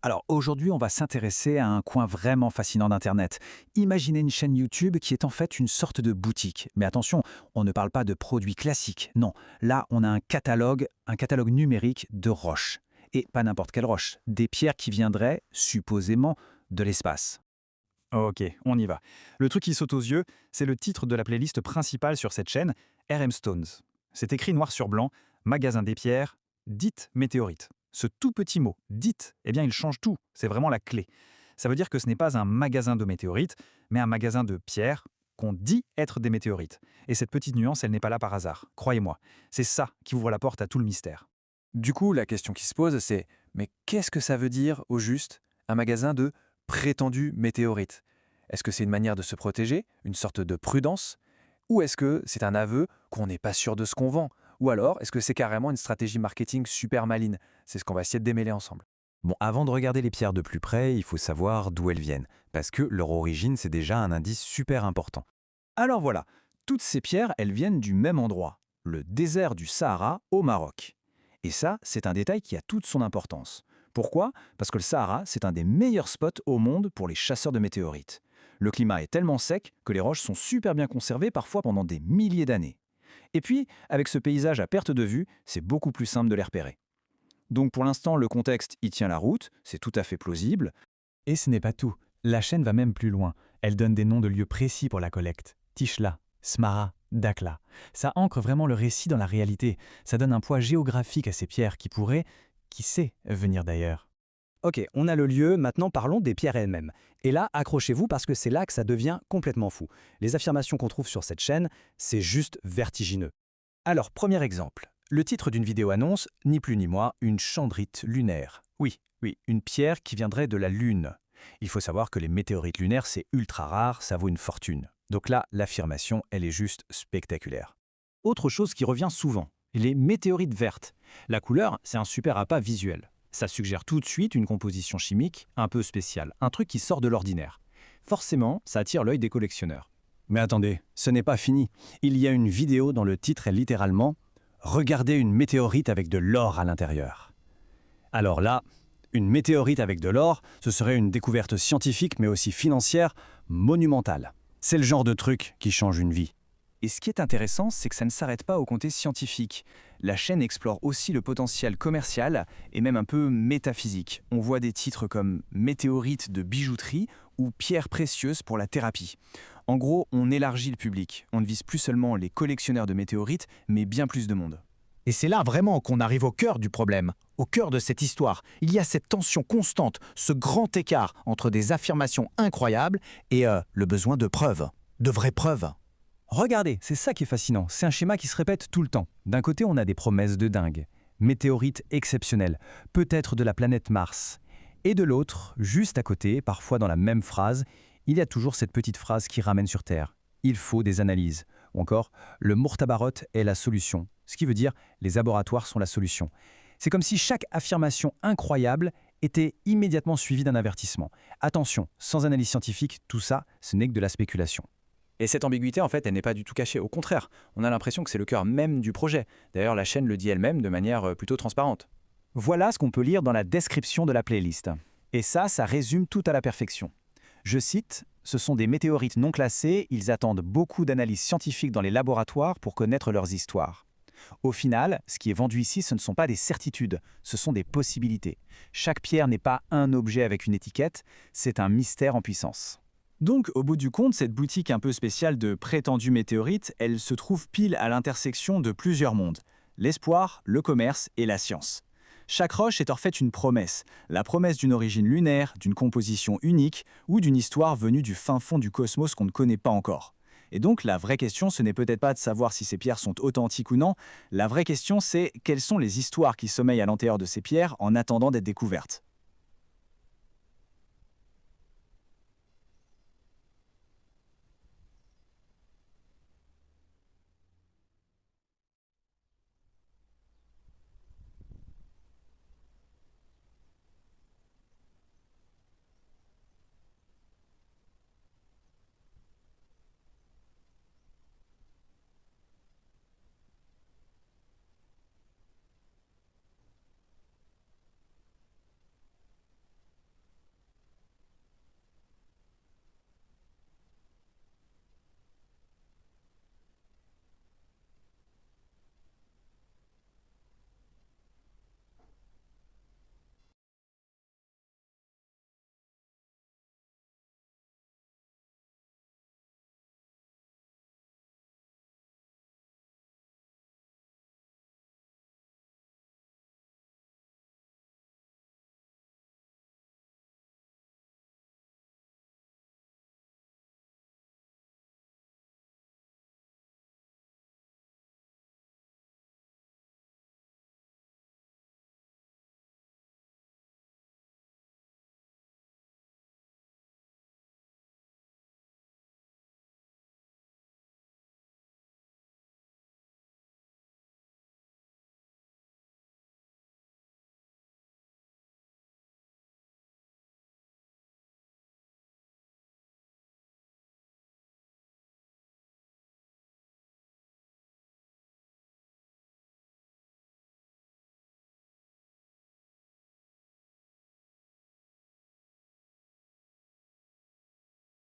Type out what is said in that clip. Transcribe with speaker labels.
Speaker 1: Alors aujourd'hui, on va s'intéresser à un coin vraiment fascinant d'Internet. Imaginez une chaîne YouTube qui est en fait une sorte de boutique. Mais attention, on ne parle pas de produits classiques. Non, là, on a un catalogue numérique de roches. Et pas n'importe quelle roche, des pierres qui viendraient, supposément, de l'espace.
Speaker 2: Ok, on y va. Le truc qui saute aux yeux, c'est le titre de la playlist principale sur cette chaîne, RM Stones. C'est écrit noir sur blanc, magasin des pierres, dites météorites. Ce tout petit mot, dites, eh bien il change tout, c'est vraiment la clé. Ça veut dire que ce n'est pas un magasin de météorites, mais un magasin de pierres qu'on dit être des météorites. Et cette petite nuance, elle n'est pas là par hasard, croyez-moi. C'est ça qui ouvre la porte à tout le mystère.
Speaker 3: Du coup, la question qui se pose, c'est mais qu'est-ce que ça veut dire, au juste, un magasin de prétendus météorites? Est-ce que c'est une manière de se protéger, une sorte de prudence? Ou est-ce que c'est un aveu qu'on n'est pas sûr de ce qu'on vend? Ou alors, est-ce que c'est carrément une stratégie marketing super maligne? C'est ce qu'on va essayer de démêler ensemble.
Speaker 4: Bon, avant de regarder les pierres de plus près, il faut savoir d'où elles viennent, parce que leur origine, c'est déjà un indice super important.
Speaker 1: Alors voilà, toutes ces pierres, elles viennent du même endroit, le désert du Sahara au Maroc. Et ça, c'est un détail qui a toute son importance. Pourquoi? Parce que le Sahara, c'est un des meilleurs spots au monde pour les chasseurs de météorites. Le climat est tellement sec que les roches sont super bien conservées, parfois pendant des milliers d'années. Et puis, avec ce paysage à perte de vue, c'est beaucoup plus simple de les repérer. Donc pour l'instant, le contexte y tient la route, c'est tout à fait plausible.
Speaker 5: Et ce n'est pas tout. La chaîne va même plus loin. Elle donne des noms de lieux précis pour la collecte. Tishla, Smara, Dakhla. Ça ancre vraiment le récit dans la réalité. Ça donne un poids géographique à ces pierres qui pourraient, qui sait, venir d'ailleurs.
Speaker 6: Ok, on a le lieu, maintenant parlons des pierres elles-mêmes. Et là, accrochez-vous parce que c'est là que ça devient complètement fou. Les affirmations qu'on trouve sur cette chaîne, c'est juste vertigineux.
Speaker 1: Alors, premier exemple. Le titre d'une vidéo annonce, ni plus ni moins, une chondrite lunaire. Oui, une pierre qui viendrait de la Lune. Il faut savoir que les météorites lunaires, c'est ultra rare, ça vaut une fortune. Donc là, l'affirmation, elle est juste spectaculaire. Autre chose qui revient souvent, les météorites vertes. La couleur, c'est un super appât visuel. Ça suggère tout de suite une composition chimique un peu spéciale, un truc qui sort de l'ordinaire. Forcément, ça attire l'œil des collectionneurs.
Speaker 7: Mais attendez, ce n'est pas fini. Il y a une vidéo dont le titre est littéralement « Regardez une météorite avec de l'or à l'intérieur ». Alors là, une météorite avec de l'or, ce serait une découverte scientifique mais aussi financière monumentale. C'est le genre de truc qui change une vie.
Speaker 1: Et ce qui est intéressant, c'est que ça ne s'arrête pas au côté scientifique. La chaîne explore aussi le potentiel commercial et même un peu métaphysique. On voit des titres comme météorites de bijouterie ou pierres précieuses pour la thérapie. En gros, on élargit le public. On ne vise plus seulement les collectionneurs de météorites, mais bien plus de monde.
Speaker 8: Et c'est là vraiment qu'on arrive au cœur du problème, au cœur de cette histoire. Il y a cette tension constante, ce grand écart entre des affirmations incroyables et le besoin de preuves, de vraies preuves.
Speaker 5: Regardez, c'est ça qui est fascinant. C'est un schéma qui se répète tout le temps. D'un côté, on a des promesses de dingue. Météorite exceptionnelle, peut-être de la planète Mars. Et de l'autre, juste à côté, parfois dans la même phrase, il y a toujours cette petite phrase qui ramène sur Terre. Il faut des analyses. Ou encore, le Murtabarot est la solution. Ce qui veut dire, les laboratoires sont la solution. C'est comme si chaque affirmation incroyable était immédiatement suivie d'un avertissement. Attention, sans analyse scientifique, tout ça, ce n'est que de la spéculation.
Speaker 3: Et cette ambiguïté, en fait, elle n'est pas du tout cachée. Au contraire, on a l'impression que c'est le cœur même du projet. D'ailleurs, la chaîne le dit elle-même de manière plutôt transparente.
Speaker 1: Voilà ce qu'on peut lire dans la description de la playlist. Et ça résume tout à la perfection. Je cite, « Ce sont des météorites non classées, ils attendent beaucoup d'analyses scientifiques dans les laboratoires pour connaître leurs histoires. » Au final, ce qui est vendu ici, ce ne sont pas des certitudes, ce sont des possibilités. Chaque pierre n'est pas un objet avec une étiquette, c'est un mystère en puissance. Donc, au bout du compte, cette boutique un peu spéciale de prétendus météorites, elle se trouve pile à l'intersection de plusieurs mondes. L'espoir, le commerce et la science. Chaque roche est en fait une promesse. La promesse d'une origine lunaire, d'une composition unique ou d'une histoire venue du fin fond du cosmos qu'on ne connaît pas encore. Et donc, la vraie question, ce n'est peut-être pas de savoir si ces pierres sont authentiques ou non. La vraie question, c'est quelles sont les histoires qui sommeillent à l'intérieur de ces pierres en attendant d'être découvertes.